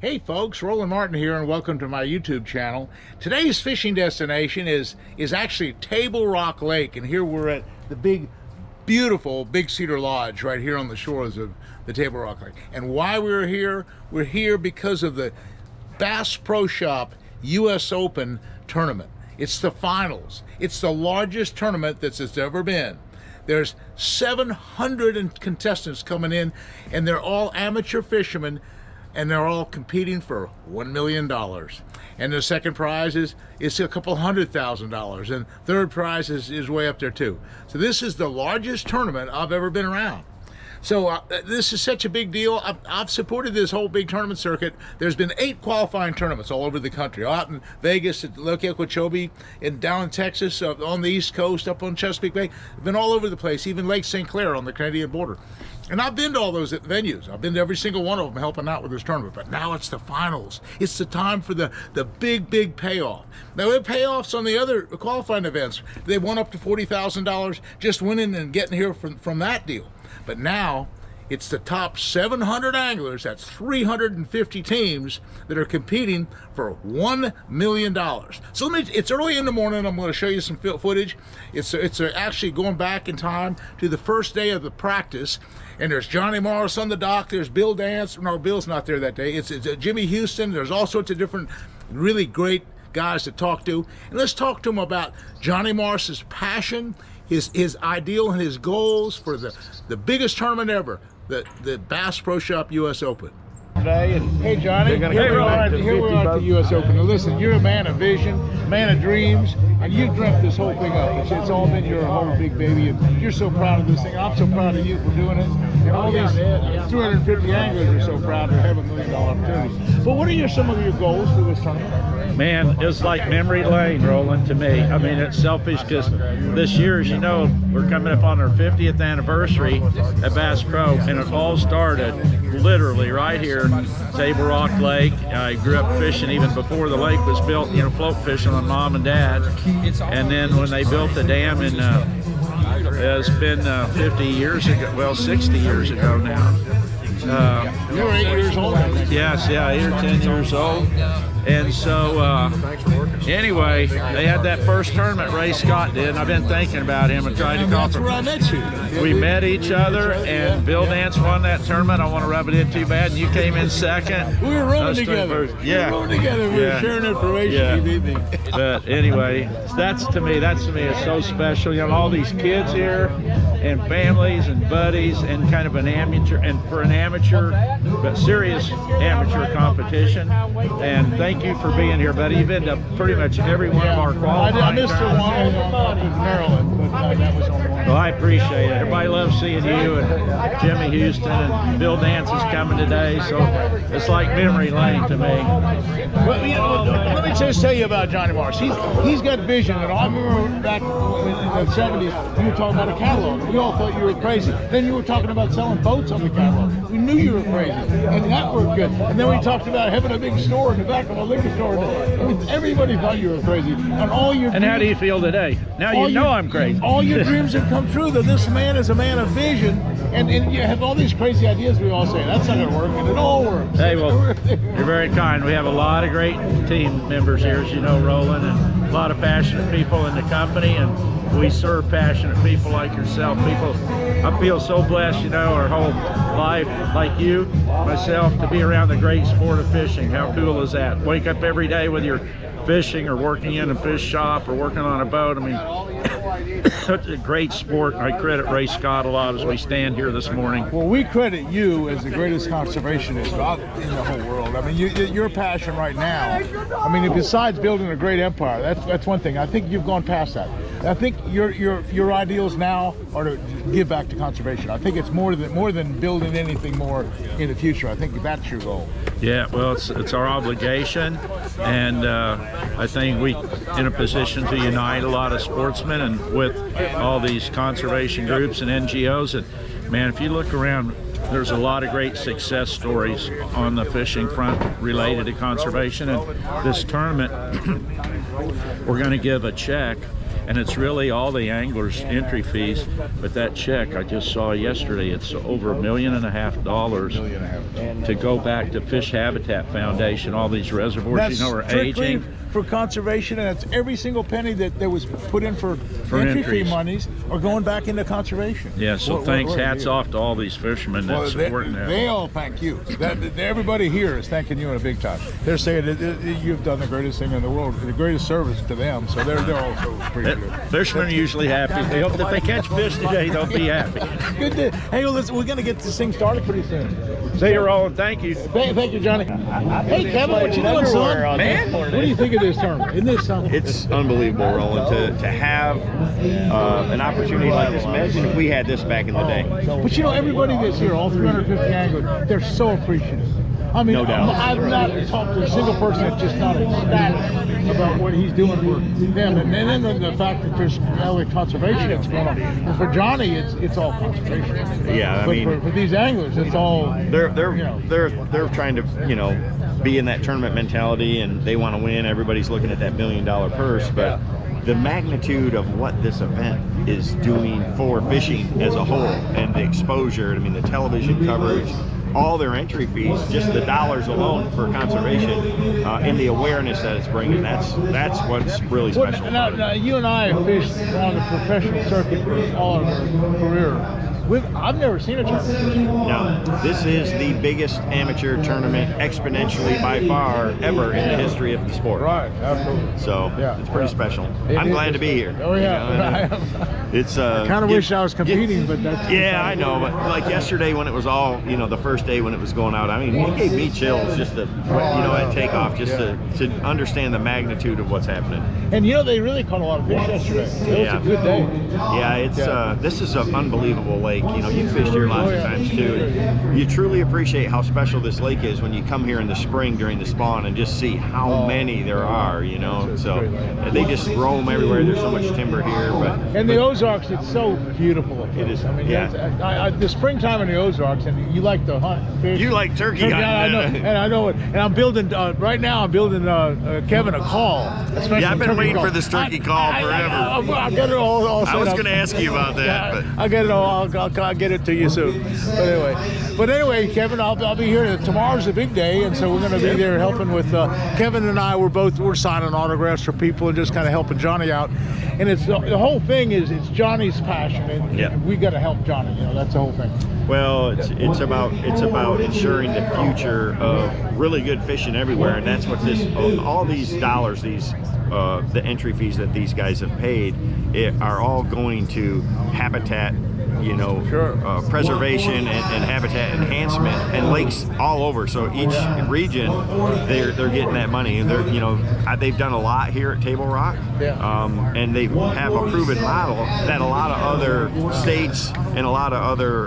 Hey folks, Roland Martin here and welcome to my YouTube channel. Today's fishing destination is actually Table Rock Lake, and here we're at the beautiful Big Cedar Lodge right here on the shores of the Table Rock Lake. And why we're here because of the Bass Pro Shop U.S. Open tournament. It's the finals. It's the largest tournament that's ever been. There's 700 contestants coming in, and they're all amateur fishermen, and they're all competing for $1 million. And the second prize is a couple $100,000, and third prize is way up there too. So this is the largest tournament I've ever been around. So this is such a big deal. I've supported this whole big tournament circuit. There's been 8 qualifying tournaments all over the country. Out in Vegas, at Lake Okeechobee, and down in Texas, on the East Coast, up on Chesapeake Bay. I've been all over the place, even Lake St. Clair on the Canadian border. And I've been to all those venues. I've been to every single one of them helping out with this tournament. But now it's the finals. It's the time for the big payoff. Now, there are payoffs on the other qualifying events. They won up to $40,000 just winning and getting here from that deal. But now, it's the top 700 anglers, that's 350 teams, that are competing for $1 million. So it's early in the morning. I'm going to show you some footage. It's actually going back in time to the first day of the practice. And there's Johnny Morris on the dock. There's Bill Dance. No, Bill's not there that day. It's Jimmy Houston. There's all sorts of different really great guys to talk to. And let's talk to them about Johnny Morris's passion, his ideal and his goals for the biggest tournament ever, the Bass Pro Shop U.S. Open. Today, and hey Johnny, here we are at the U.S. Open. Now listen, you're a man of vision, man of dreams, and you dreamt this whole thing up. It's all been your whole big baby, and you're so proud of this thing. I'm so proud of you for doing it, and all these 250 anglers are so proud to have $1 million opportunity. But what are some of your goals for this tournament? Man, it's like memory lane, Roland, to me. I mean, it's selfish because this year, as you know, we're coming up on our 50th anniversary at Bass Pro, and it all started literally right here, Table Rock Lake. I grew up fishing even before the lake was built, you know, float fishing with Mom and Dad. And then when they built the dam, and it's been 50 years ago, well, 60 years ago now. You were 8 years old. Yes, yeah, 8 or 10 years old. And so, anyway, they had that first tournament, Ray Scott did, and I've been thinking about him and trying to call That's where I met you. We met each other, and Bill Dance won that tournament. I want to rub it in too bad, and you came in second. We were rowing together. Yeah. We were rowing together. We were sharing information. Yeah. You beat me. But anyway, that's to me is so special. You know, all these kids here, and families and buddies, and kind of an amateur, and for an amateur, but serious amateur competition. And thank you for being here, buddy. You've been to pretty much every one of our qualifying. I missed the one in Maryland, but that was on the one. Well, I appreciate it. Everybody loves seeing you, and Jimmy Houston, and Bill Dance is coming today, so it's like memory lane to me. Well, you know, let me just tell you about Johnny Morris. He's got vision, and I remember back in the 70s, you were talking about a catalog. We all thought you were crazy. Then you were talking about selling boats on the catalog. We knew you were crazy, and that worked good. And then we talked about having a big store in the back of a liquor store. I mean, everybody thought you were crazy. And all your And how do you feel today? Now you know I'm crazy. All your dreams have come true, that this man is a man of vision, and you have all these crazy ideas. We all say, that's not going to work, and it all works. Hey, well, you're very kind. We have a lot of great team members here, as you know, Roland, and a lot of passionate people in the company, and we serve passionate people like yourself. I feel so blessed, you know, our whole life, like you, myself, to be around the great sport of fishing. How cool is that? Wake up every day whether you're fishing or working in a fish shop or working on a boat. I mean, such a great sport. I credit Ray Scott a lot as we stand here this morning. Well, we credit you as the greatest conservationist in the whole world. I mean, your passion right now, I mean, besides building a great empire, that's one thing. I think you've gone past that. I think your ideals now are to give back to conservation. I think it's more than building anything more in the future. I think that's your goal. Yeah, well, it's our obligation, and I think we in a position to unite a lot of sportsmen and with all these conservation groups and NGOs. And man, if you look around, there's a lot of great success stories on the fishing front related to conservation. And this tournament, we're going to give a check and it's really all the anglers' entry fees. But that check I just saw yesterday, it's over $1.5 million to go back to Fish Habitat Foundation. All these reservoirs, That's you know, are strictly aging. for conservation, and that's every single penny that was put in for entry fee entries. monies are going back into conservation. Yeah, so thanks, hats off to all these fishermen that supporting that. They all thank you. Everybody here is thanking you in a big time. They're saying that you've done the greatest thing in the world, the greatest service to them. So they're also appreciative. Fishermen are usually happy. They hope if they catch fish today, they'll be happy. Good. Hey, well, we're going to get this thing started pretty soon. See you, Roland. Thank you. Thank you, Johnny. Hey, Kevin, what you doing, son? Man, What do you think of this tournament? Isn't this something? it's unbelievable, Roland, to have an opportunity like this. Imagine if we had this back in the day. But you know, everybody that's here, all 350 anglers, they're so appreciative. I mean, No doubt. I've not talked to a single person that's just not ecstatic about what he's doing for them. And then the fact that there's LA conservation that's going on. And for Johnny, it's all conservation. Yeah, I but mean, for these anglers, it's all they're trying to, you know, be in that tournament mentality, and they want to win. Everybody's looking at that $1 million purse, but the magnitude of what this event is doing for fishing as a whole, and the exposure, I mean, the television coverage, all their entry fees, just the dollars alone for conservation, and the awareness that it's bringing, that's what's really special. Now, you and I have fished on the professional circuit for all of our career. I've never seen a tournament. No, this is the biggest amateur tournament exponentially by far ever in the history of the sport. Right, absolutely. So Yeah, it's pretty special. I'm glad to be here. Oh yeah, You know, I am. it's I kind of wish I was competing, but that's yeah, I know. But like yesterday when it was all, you know, the first day when it was going out, I mean, it gave me chills just to, you know, at takeoff, just to understand the magnitude of what's happening. And you know, they really caught a lot of fish yesterday. It was a good day. Yeah, it's this is an unbelievable lake. You know, you fished here lots of times too. And you truly appreciate how special this lake is when you come here in the spring during the spawn and just see how many there are. You know, so they just roam everywhere. There's so much timber here, And the Ozarks, it's so beautiful. It is. I mean, Yeah. the springtime in the Ozarks, and you like to hunt fish. You like turkey hunting. Yeah, I know, and I know it. And I'm building right now. I'm building Kevin a call. Yeah, I've been waiting for this turkey call forever. I got it all set I was up. going to ask you about that, but I get it all. I'll get it to you soon. But anyway, Kevin, I'll be here. Tomorrow's a big day, and so we're going to be there helping with Kevin and I. We're signing autographs for people and just kind of helping Johnny out. And it's the whole thing is it's Johnny's passion, and we got to help Johnny. You know, that's the whole thing. well, it's about ensuring the future of really good fishing everywhere, and that's what this all these dollars, the entry fees that these guys have paid, are all going to habitat, you know, preservation and habitat enhancement, and lakes all over. So each region, they're getting that money, and they're, you know, they've done a lot here at Table Rock, and they have a proven model that a lot of other states and a lot of other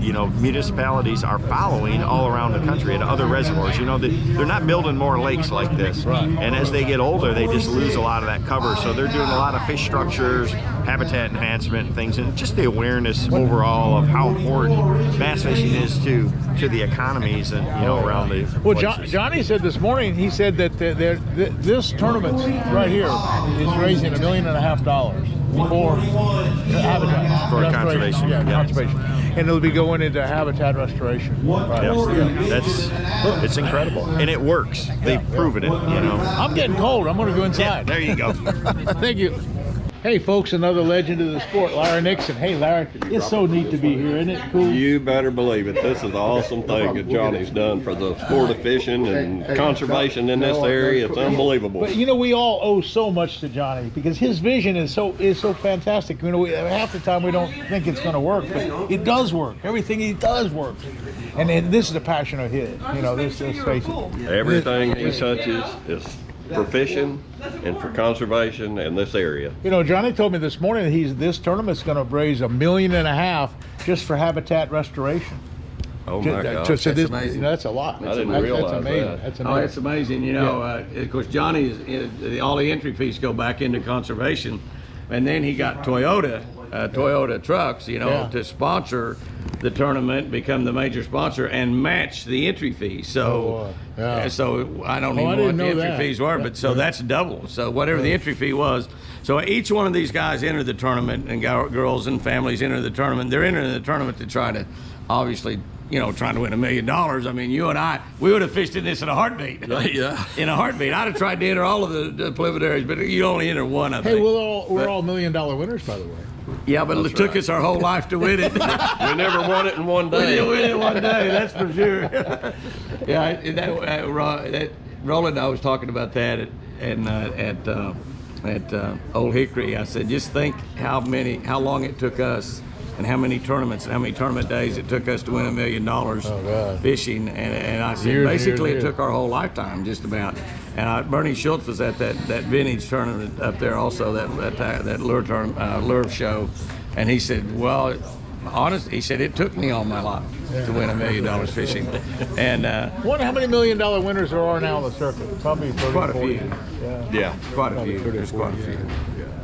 you know, municipalities are following all around the country at other reservoirs. You know, they're not building more lakes like this, and as they get older, they just lose a lot of that cover. So they're doing a lot of fish structures, habitat enhancement, and things, and just the awareness overall of how important bass fishing is to the economies and, you know, around the places. Johnny said this morning, he said that this tournament right here is raising $1.5 million for habitat. For conservation. Yeah, conservation. And it'll be going into habitat restoration. It's incredible, and it works. They've proven it, you know. I'm getting cold. I'm going to go inside. Yeah, there you go. Thank you. Hey folks, another legend of the sport, Larry Nixon. Hey Larry, it's so neat to be here, isn't it cool? You better believe it. This is an awesome thing that Johnny's done for the sport of fishing and conservation in this area. It's unbelievable. But you know, we all owe so much to Johnny because his vision is so fantastic. You know, half the time we don't think it's going to work, but it does work. Everything he does works. And this is a passion of his. You know, let's face it. Everything he touches is for fishing and for conservation in this area. You know, Johnny told me this morning that this tournament's going to raise $1.5 million just for habitat restoration. Oh my God. That's amazing. That's a lot. I didn't realize that's amazing. that. That's amazing. Oh, it's amazing. You know, of course, Johnny's all the entry fees go back into conservation, and then he got Toyota Toyota trucks, you know, to sponsor the tournament, become the major sponsor, and match the entry fee. So, so I don't even know what the entry fees were, but so that's double. So whatever the entry fee was. So each one of these guys entered the tournament, and girls and families enter the tournament. They're entering the tournament to try to, obviously, you know, trying to win $1 million. I mean, you and I, we would have fished in this in a heartbeat. Yeah. In a heartbeat. I'd have tried to enter all of the preliminaries, but you only enter one, I think. Hey, we're all $1 million winners, by the way. Yeah, but it took us our whole life to win it. We never won it in one We day. didn't win it one day, that's for sure. Yeah, that Roland and I was talking about that at Old Hickory. I said, just think how long it took us, and how many tournaments and how many tournament days it took us to win $1 million fishing. And I said, basically it took our whole lifetime, just about. And Bernie Schultz was at that vintage tournament up there also, that lure show. And he said, well, honestly, he said, it took me all my life to win $1 million fishing. And Wonder how many $1 million winners there are now on the circuit? Probably 30, quite a 40. few. Yeah. Quite a few. There's quite a few.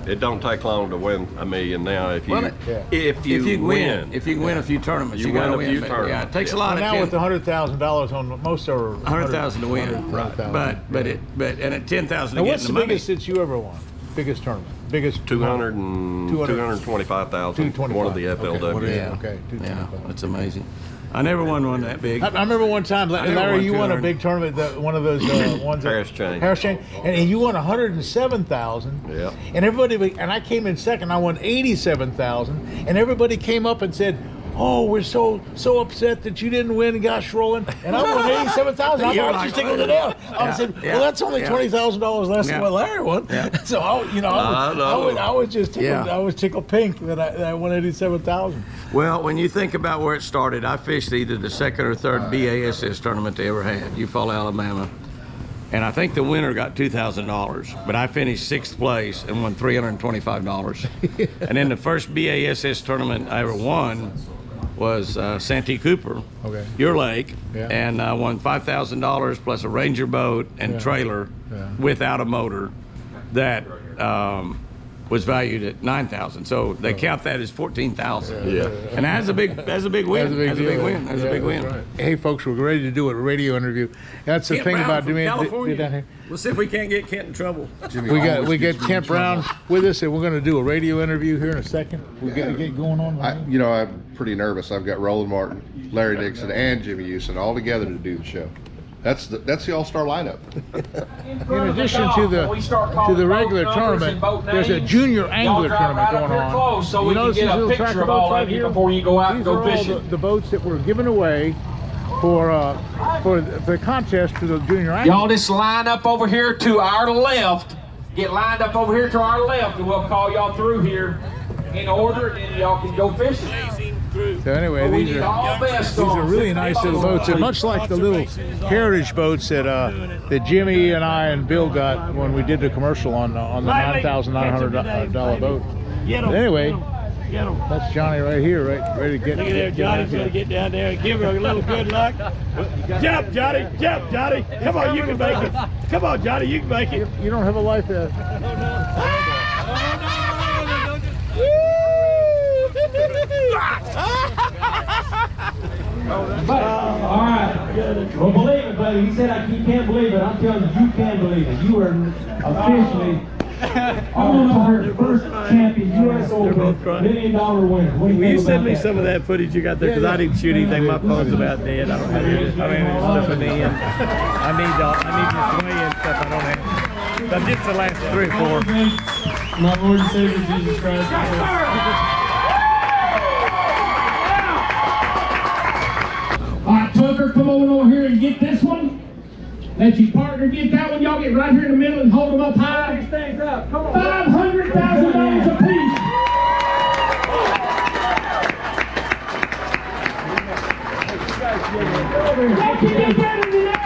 It don't take long to win $1 million now if you if you can win a few tournaments, you gotta win. Yeah, it takes a lot of. Now with the $100,000 on most are 100,000 to win, right? But and at 10,000 to get what's in the the money. biggest that you ever won? Biggest tournament? Biggest 225,000. One of the FLW. Yeah, okay, yeah, that's amazing. I never won one that big. I remember one time, Larry, you won a big tournament, one of those ones. Harris Chain. And you won 107,000. Yeah. And everybody, and I came in second. I won 87,000. And everybody came up and said, "Oh, we're so upset that you didn't win, gosh, Roland." And I won 87,000. I was just tickled to death. I said, "Well, that's only $20,000 less than what Larry won." So I was just tickled. I was tickled pink that I won 87,000. Well, when you think about where it started, I fished either the second or third B.A.S.S tournament they ever had, Eufaula, Alabama. And I think the winner got $2,000, but I finished 6th place and won $325. And then the first B.A.S.S tournament I ever won was Santee Cooper, your lake, and I won $5,000 plus a Ranger boat and trailer without a motor that was valued at $9,000. So they count that as $14,000. Yeah. And that's a big win. That's a big win. Right. Hey folks, we're ready to do a radio interview. That's the thing about doing California. down here. We'll see if we can't get Kent in trouble. We got Kent Brown with us, and we're going to do a radio interview here in a second. We're going to get going on. I'm pretty nervous. I've got Roland Martin, Larry Dixon, and Jimmy Houston all together to do the show. That's the all-star lineup. In addition to the regular tournament, there's a junior angler tournament going on. So we can get a picture of all of you before you go out and go fishing. These are all the boats that were given away for the contest to the junior angler. Y'all just line up over here to our left. Get lined up over here to our left, and we'll call y'all through here in order, and y'all can go fishing. So anyway, these are really nice little boats, and much like the little heritage boats that Jimmy and I and Bill got when we did the commercial on the $9,900 boat. But anyway, that's Johnny right here, ready to get. Look at there, Johnny's gonna get down there and give her a little good luck. Jump, Johnny! Jump, Johnny! Come on, you can make it. Come on, Johnny, you can make it. You don't have a life there. All right. Well, believe it, buddy. He said he can't believe it. I'm telling you, you can believe it. You are officially our first champion, U.S. Open, $1 million winner. Will you send me some of that footage you got there? Because I didn't shoot anything. My phone's about dead. I don't have it. I mean, there's stuff in the end. I need this weigh-in stuff. I don't have. But just the last 3 or 4. My Lord and Savior Jesus Christ. All right, Tucker, come on over here and get this one. Let your partner get that one. Y'all get right here in the middle and hold them up high. Things up. Come on. $500,000 apiece. Y'all can get better than that.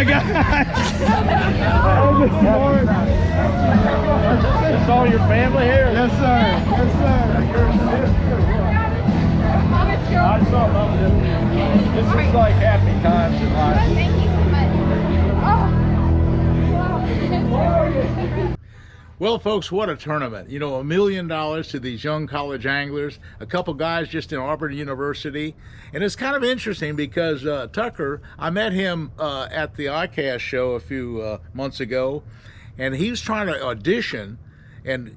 my gosh! That's all your family here? Yes, sir. Yes, sir. I saw this is like happy times in life. Thank you so much. Well, folks, what a tournament. You know, $1 million to these young college anglers, a couple guys just in Auburn University. And it's kind of interesting because Tucker, I met him at the ICAST show a few months ago, and he was trying to audition and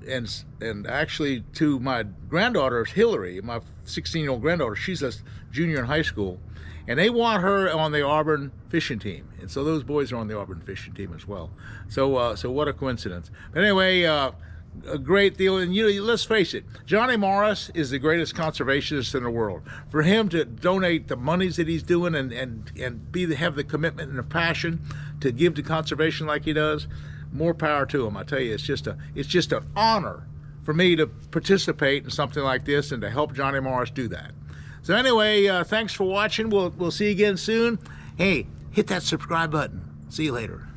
actually to my granddaughter, Hillary, my 16-year-old granddaughter, she's a junior in high school, and they want her on the Auburn fishing team. And so those boys are on the Auburn fishing team as well. So so what a coincidence. But anyway, a great deal. And you know, let's face it, Johnny Morris is the greatest conservationist in the world. For him to donate the monies that he's doing and have the commitment and the passion to give to conservation like he does, more power to him. I tell you, it's just an honor for me to participate in something like this and to help Johnny Morris do that. So anyway, thanks for watching. We'll see you again soon. Hey, hit that subscribe button. See you later.